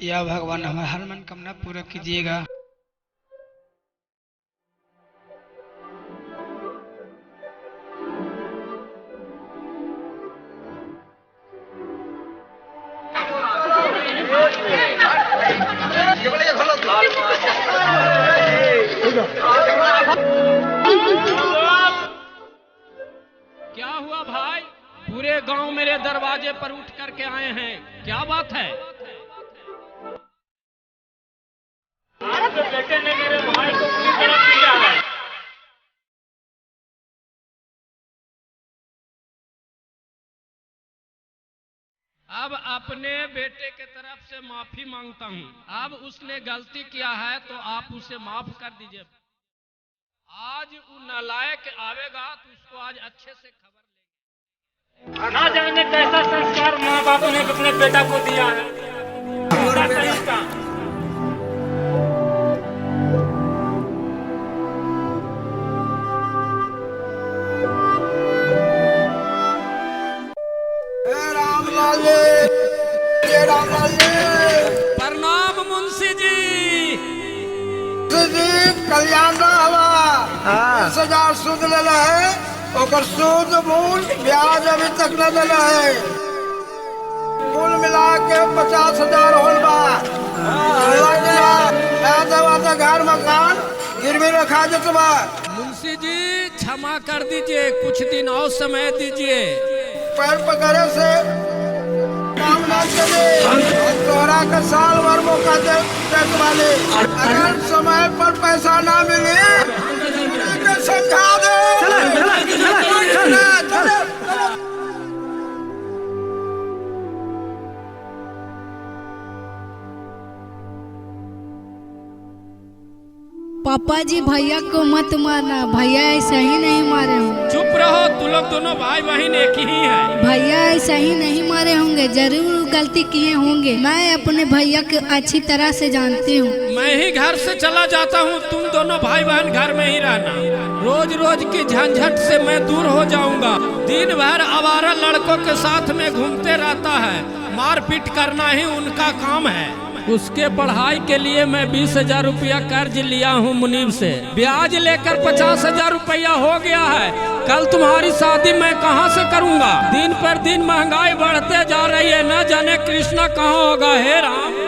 या भगवान हमारा हर मनोकामना पूरा कीजिएगा। क्या हुआ भाई? पूरे गांव मेरे दरवाजे पर उठ करके आए हैं, क्या बात है? आपके बेटे ने मेरे भाई को पूरी तरह किया है। अब अपने बेटे के तरफ से माफी मांगता हूं। अब उसने गलती किया है तो आप उसे माफ कर दीजिए। आज वो नालायक आवेगा तो उसको आज अच्छे से खबर लेंगे। ना जाने कैसा संस्कार माँ बाप ने अपने बेटा को दिया है। प्रणाम मुंशी जी। कल्याण हवा 20,000 सूद ले है, ओकर सूद मूल ब्याज अभी तक न दिला है। कुल मिला के 50,000 होल बा। घर मकान गिरवी रखा जतबा। मुंशी जी क्षमा कर दीजिए, कुछ दिन और समय दीजिए। पैर पकड़े से काम ना चले। तोहरा का साल भर मौका दे वाले, अगर समय पर पैसा ना मिले तो समझा दे। पापा जी भैया को मत मारना, भैया ऐसा ही नहीं मारे होंगे। चुप रहो, तुम लोग दोनों भाई बहन एक ही है। भैया ऐसा ही नहीं मारे होंगे, जरूर गलती किए होंगे। मैं अपने भैया को अच्छी तरह से जानती हूँ। मैं ही घर से चला जाता हूँ, तुम दोनों भाई बहन घर में ही रहना। रोज रोज की झंझट से मैं दूर हो जाऊंगा। दिन भर आवारा लड़कों के साथ में घूमते रहता है, मारपीट करना ही उनका काम है। उसके पढ़ाई के लिए मैं 20,000 रुपया कर्ज लिया हूँ मुनीब से, ब्याज लेकर 50,000 रुपया हो गया है। कल तुम्हारी शादी मैं कहाँ से करूँगा? दिन पर दिन महंगाई बढ़ते जा रही है, न जाने कृष्णा कहाँ होगा। हे राम।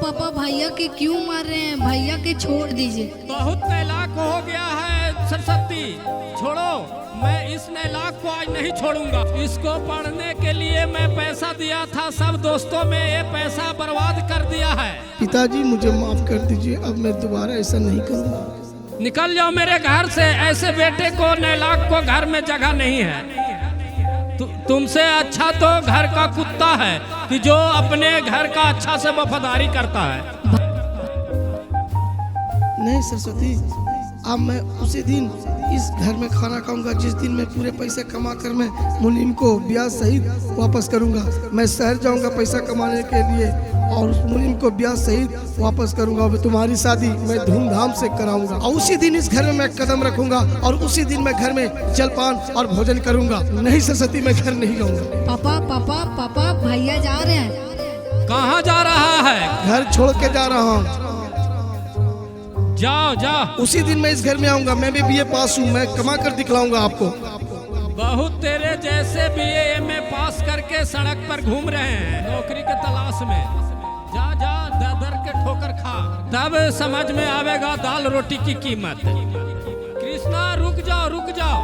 पापा भैया के क्यों मार रहे हैं? भैया के छोड़ दीजिए। बहुत तलाक हो गया है सरस्वती, छोड़ो। मैं इस नैलाक को आज नहीं छोड़ूंगा। इसको पढ़ने के लिए मैं पैसा दिया था, सब दोस्तों में ये पैसा बर्बाद कर दिया है। पिताजी मुझे माफ कर दीजिए, अब मैं दोबारा ऐसा नहीं करूँगा। निकल जाओ मेरे घर से। ऐसे बेटे को नैलाक को घर में जगह नहीं है। तुमसे अच्छा तो घर का कुत्ता है कि जो अपने घर का अच्छा से वफादारी करता है। नहीं सरस्वती, अब मैं उसी दिन इस घर में खाना खाऊंगा जिस दिन मैं पूरे पैसे कमा कर मैं मुनीम को ब्याज सहित वापस करूंगा। मैं शहर जाऊंगा पैसा कमाने के लिए और उस मुनीम को ब्याज सहित वापस करूंगा। तुम्हारी शादी मैं धूमधाम से कराऊंगा और उसी दिन इस घर में मैं कदम रखूंगा और उसी दिन मैं घर में जलपान और भोजन करूंगा। नहीं सरस्वती, मैं घर नहीं जाऊंगा। पापा पापा पापा भैया जा रहे हैं। कहाँ जा रहा है? घर छोड़ के जा रहा हूँ। जाओ जाओ। उसी दिन मैं इस घर में आऊंगा। मैं भी बीए पास हूँ, मैं कमा कर दिखलाऊंगा आपको। बहुत तेरे जैसे बीए एमए पास करके सड़क पर घूम रहे हैं नौकरी के तलाश में। जा जा दर के ठोकर खा, तब समझ में आवेगा दाल रोटी की कीमत। कृष्णा रुक जाओ रुक जाओ।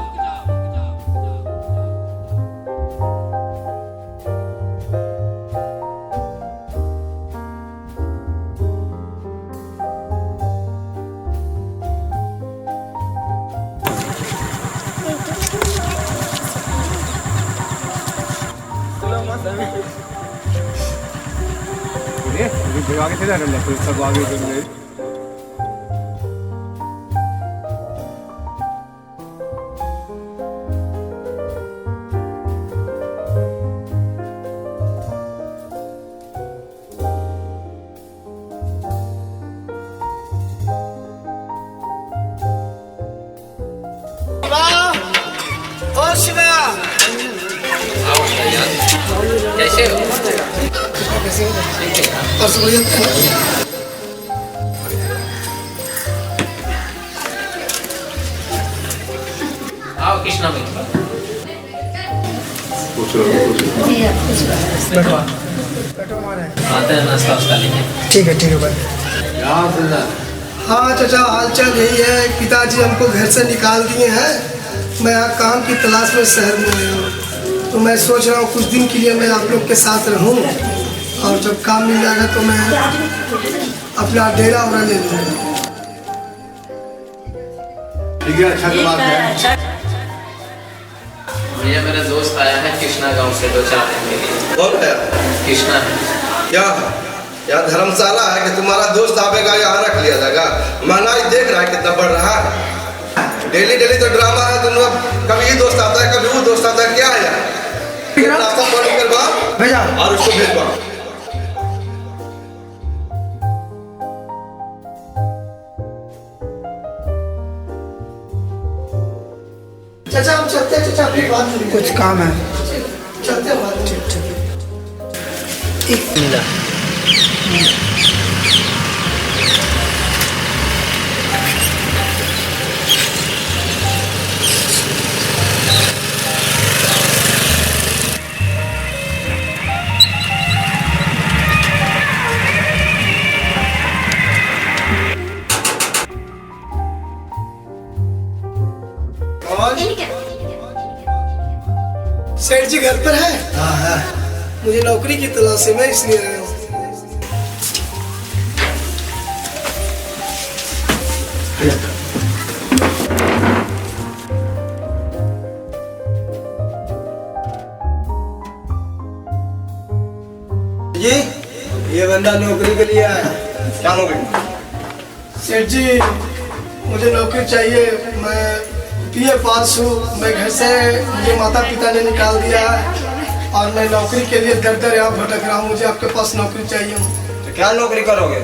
आगे थे ना तो सब आगे चल गए। ओ शिवा, कैसे हो? आओ कृष्णा भाई, आते हैं नाश्ता वास्ता लेके। ठीक है भाई। हाँ चाचा, हालचाल यही है। पिताजी हमको घर से निकाल दिए हैं। मैं यहाँ काम की तलाश में शहर में आया हूँ, तो मैं सोच रहा हूँ कुछ दिन के लिए मैं आप लोग के साथ रहूँ और जब काम मिल जाएगा तो मैं अपना डेरा वरा ले लूँगा। ठीक है, अच्छा की बात है। भैया मेरा दोस्त आया है कृष्णा गांव से 2-4 दिन के लिए। कौन है? कृष्णा है। क्या यहाँ धर्मशाला है कि तुम्हारा दोस्त आवेगा यहाँ रख लिया जाएगा? महंगाई देख रहा है कितना बढ़ रहा है। डेली डेली तो ड्रामा है। तुम लोग कभी ये दोस्त आता है, कभी वो दोस्त आता है। क्या है यार? नाश्ता पानी करवा भैया और उसको भेजवा। चाचा हम चलते हैं। चाचा अपनी बात करिए, कुछ काम है। चलते हैं बात। ठीक ठीक। सेठ जी घर पर है? हाँ है। मुझे नौकरी की तलाश है, मैं इसलिए आया हूँ। जी, ये बंदा नौकरी के लिए आया। क्या नौकरी? सेठ जी मुझे नौकरी चाहिए। मैं बीए पास हूँ। मैं घर से मुझे माता पिता ने निकाल दिया है और मैं नौकरी के लिए दर दर यहाँ भटक रहा हूँ। मुझे आपके पास नौकरी चाहिए। तो क्या नौकरी करोगे?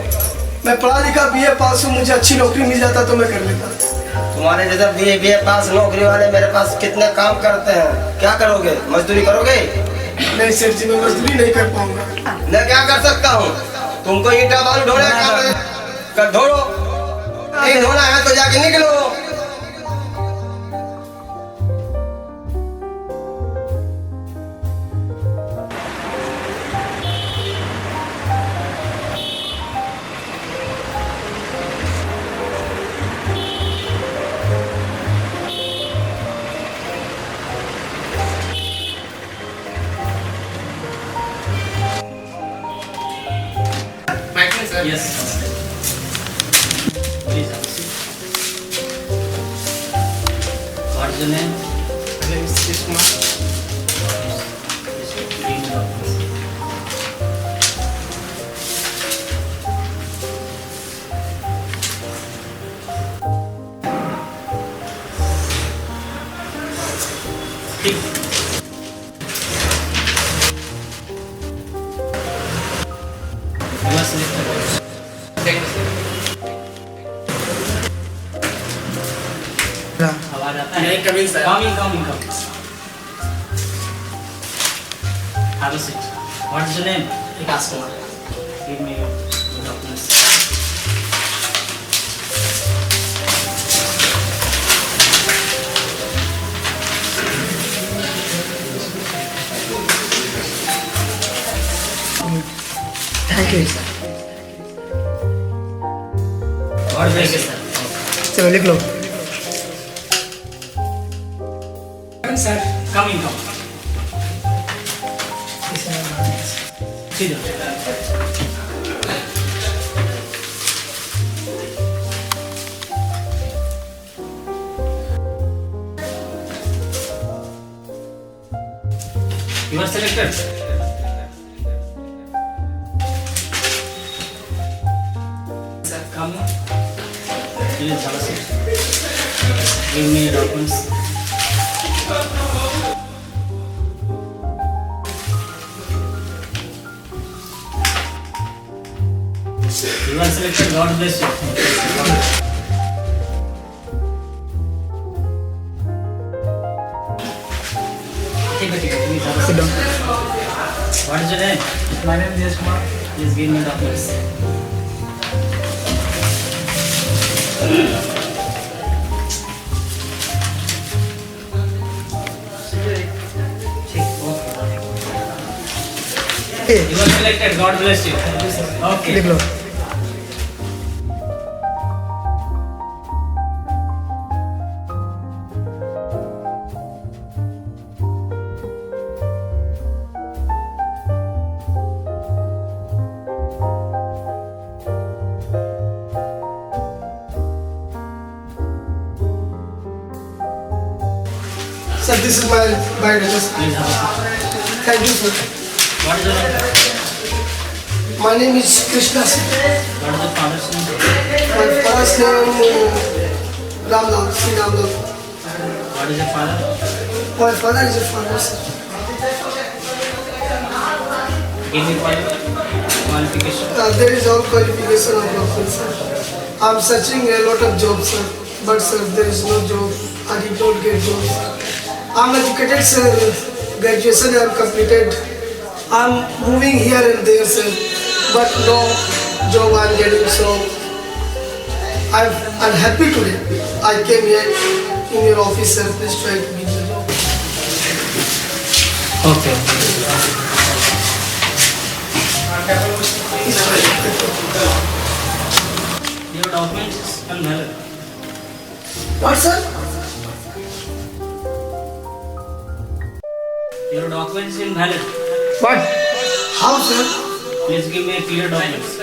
मैं पढ़ा लिखा बीए पास हूँ। मुझे अच्छी नौकरी मिल जाता तो मैं कर लेता। तुम्हारे जैसे बीए पास नौकरी वाले मेरे पास कितने काम करते हैं। क्या करोगे? मजदूरी करोगे? नहीं सेठ जी, मैं मजदूरी नहीं कर पाऊंगा। मैं क्या कर सकता हूँ? तुमको ईटा बालू ढोने का ढोलो, नहीं ढोना है तो जाके निकलो। Yes. Please have a seat. What is your name? My name is Krishna. ठीक. You are selected. Thank you, sir. आवाज आता है? नहीं, coming, sir. Coming. Have a seat. What is your name? Vikas Kumar. Give me your documents. Thank you, sir. God bless you, sir. चलो लिख लो. Sir. Come. Sit down. You are selected. Sir. Come. Please have a seat. Give me your documents. You are selected. God bless you. ठीक है. Please have a seat. What is your name? My name is Yash Kumar. Please give me documents. You are selected. God bless you. Okay. लिख लो. Sir, this is my address. Please have a seat. Thank you, sir. What is your name? My name is Krishna, sir. What is your father's name? My first name Ramlal, Sri Ramlal. What is your father? My father is a farmer, sir. Give me qualification. There is all qualification of local, sir. I'm searching a lot of jobs, sir. But sir, there is no job. I did not get jobs. I'm educated, sir. Graduation I have completed. I'm moving here and there, sir. But no job I'm getting, so I'm happy today. I came here in your office, sir. Please try to give me a job. Okay. Your documents is invalid. What, sir? Your documents is invalid. What? How, sir? Please give me a clear documents.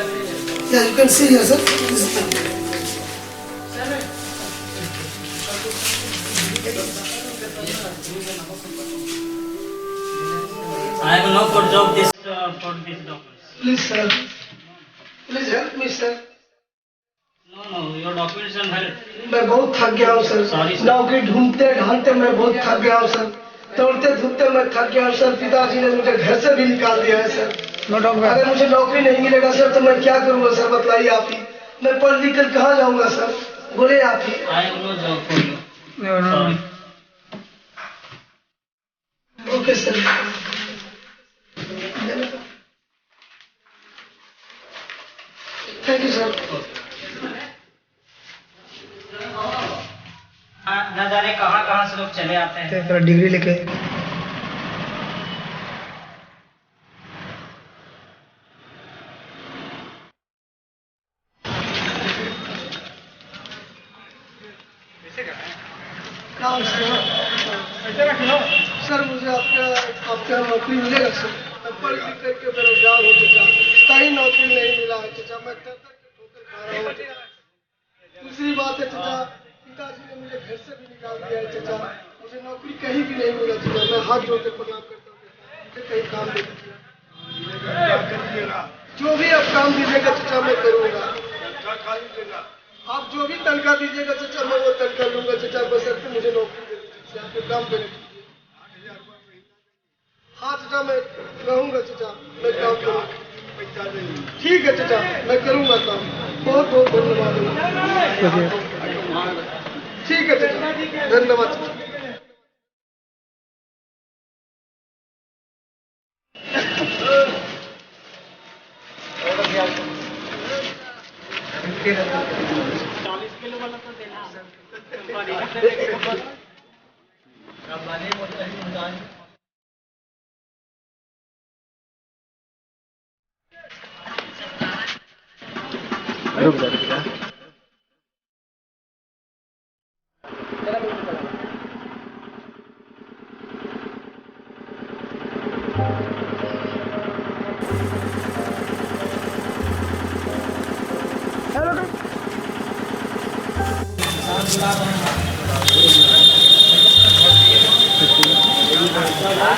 Yeah, you can see here, sir. This is the- I have no for job this for these documents. Please, sir. Please help me, sir. No, your documents are invalid. मैं बहुत थक गया हूँ sir. Sorry, sir. नौकरी ढूंढते ढांढते मैं बहुत थक गया हूँ सर। दौड़ते धूपते मैं थक गया हूँ सर। पिताजी ने मुझे घर से भी निकाल दिया है सर। अगर मुझे नौकरी नहीं मिलेगा सर तो मैं क्या करूँगा सर, बताइए आप ही। मैं पढ़ लिख कर कहाँ जाऊँगा सर, बोले आप ही। I have no job for you. Sorry. Okay sir. Thank you sir. न जाने कहाँ से लोग चले आते हैं। तेरा डिग्री लेके सर मुझे आपका नौकरी मिलेगा सर। मैं पढ़ लिख करके बेरोजगार हो चुका, कहीं नौकरी नहीं मिला है चाचा। मैं दूसरी बात है चाचा, पिताजी ने मुझे घर से भी निकाल दिया है चाचा। मुझे नौकरी कहीं भी नहीं मिला चाचा। मैं हाथ जोड़ के प्रणाम करता हूँ, मुझे कहीं काम दे दीजिए। जो भी आप काम दीजिएगा चाचा मैं करूँगा। आप जो भी तनख्वाह दीजिएगा चाचा मैं वो तनख्वाह लूंगा चाचा, बशर्ते मुझे नौकरी दे दीजिए। आपके काम पे रखिए। हाँ चाचा मैं रहूँगा चाचा, मैं काम करूँगा। ठीक है चाचा मैं करूँगा काम। बहुत बहुत धन्यवाद। ठीक है चाचा, धन्यवाद चाचा।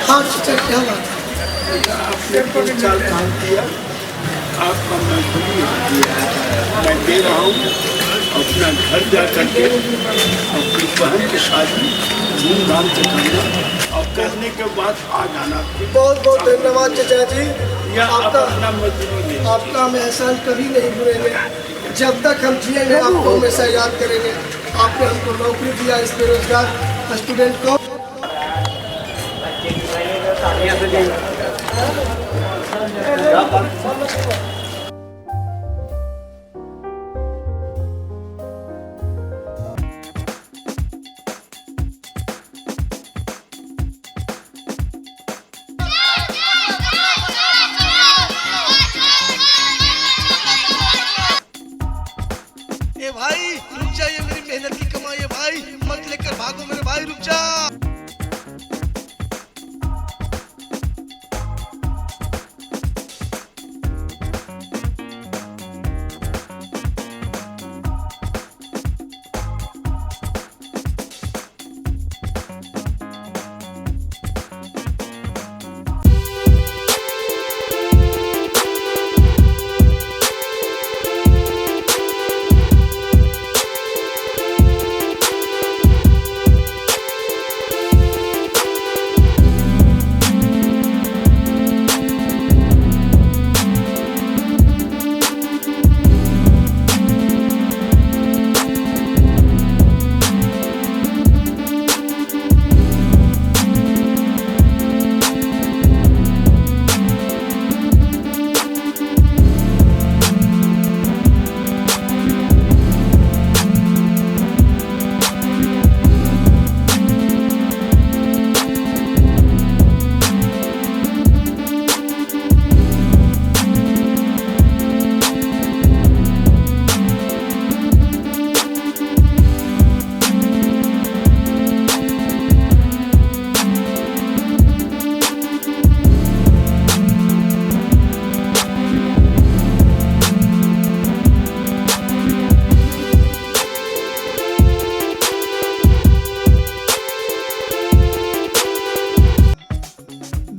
हाँ चाचा क्या बात है? आपने 3 साल काम किया, आपका मजदूरी मैं दे रहा हूँ। अपना घर जा करके अपनी बहन की शादी धूमधाम से करना और करने के बाद आ जाना। बहुत बहुत धन्यवाद चाचा जी। या आपका अपना मजदूरी दे। आपका हम एहसान कभी नहीं भूलेंगे। जब तक हम जिएंगे आपको हमेशा याद करेंगे। आपने हमको नौकरी दिया इस बेरोजगार स्टूडेंट को। ए भाई रुक जा, ये मेरी मेहनत की कमाई है भाई, मत लेकर भागो मेरे भाई, रुक जा।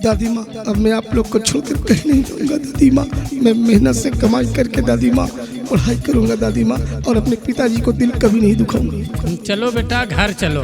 दादी माँ अब मैं आप लोग को छोड़कर कहीं नहीं जाऊंगा दादी माँ। मैं मेहनत से कमाई करके दादी माँ पढ़ाई करूंगा दादी माँ, और अपने पिताजी को दिल कभी नहीं दुखाऊंगा। चलो बेटा घर चलो।